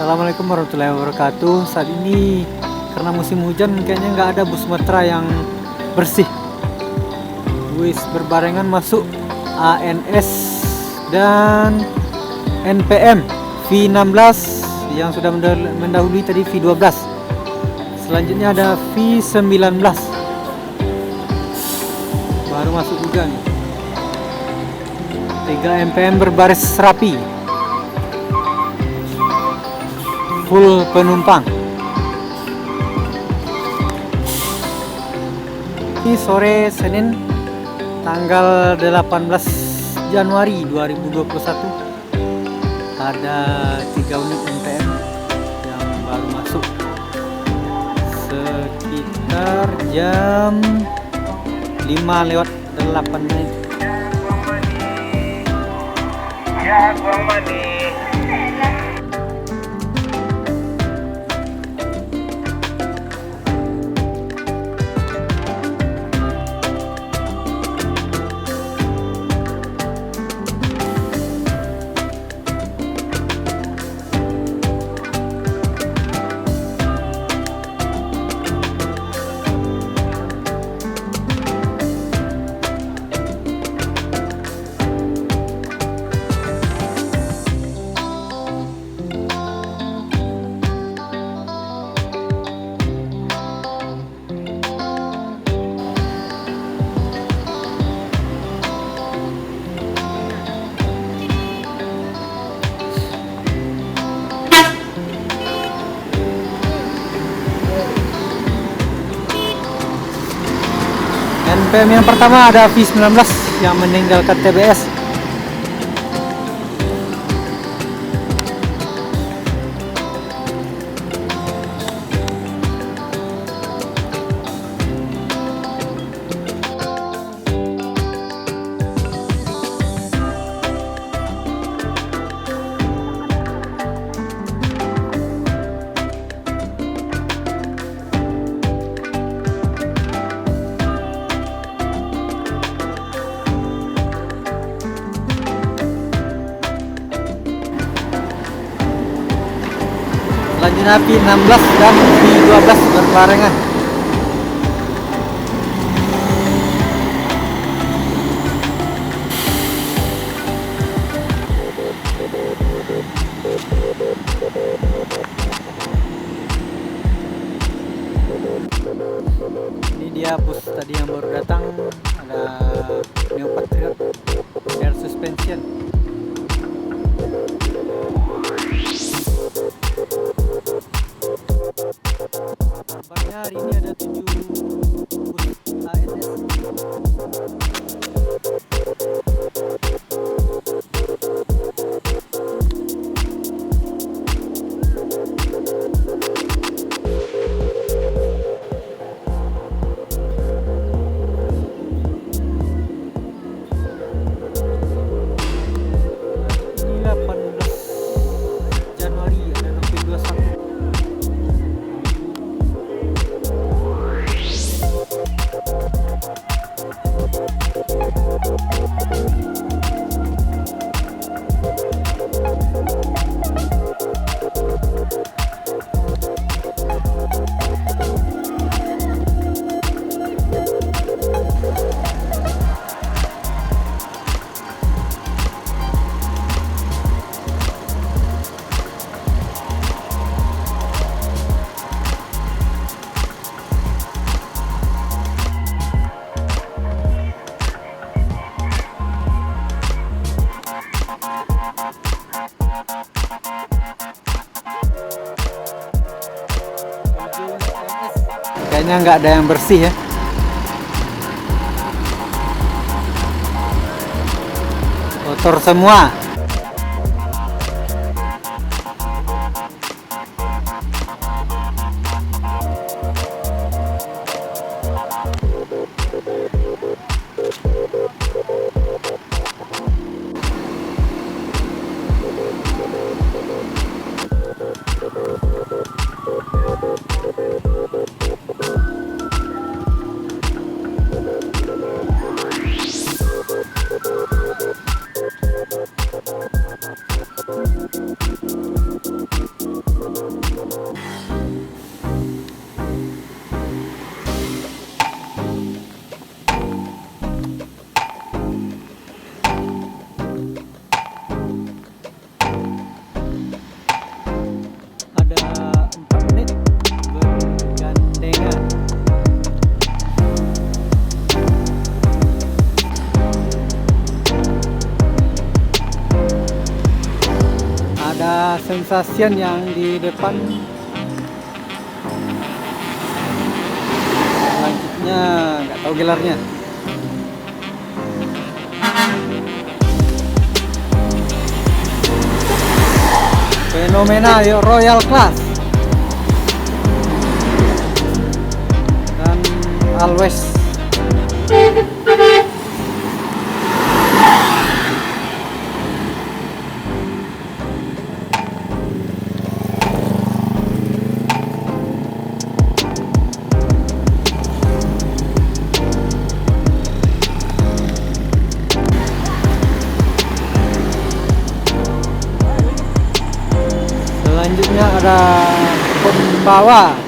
Assalamualaikum warahmatullahi wabarakatuh. Saat ini karena musim hujan kayaknya nggak ada bus Sumatera yang bersih. Bus berbarengan masuk ANS dan NPM V16 yang sudah mendahului tadi V12. Selanjutnya ada V19 baru masuk juga nih. 3 NPM berbaris rapi, full penumpang. Ini sore Senin tanggal 18 Januari 2021 ada 3 unit NPM yang baru masuk sekitar jam 5:08. Ya, kurang mani. NPM yang pertama ada V19 yang meninggalkan TBS. Selanjutnya V16 dan V12 berbarengan. Ini dia bus tadi yang baru datang, ada Neo Patriot Air Suspension. Kabarnya hari ini ada 7 bus ANS. Ini 18 Januari ada V21. Kayaknya nggak ada yang bersih ya. Kotor semua. Sensation yang di depan. Selanjutnya nggak tahu gelarnya. Fenomena Royal Class dan Always. Selanjutnya ada Pembawa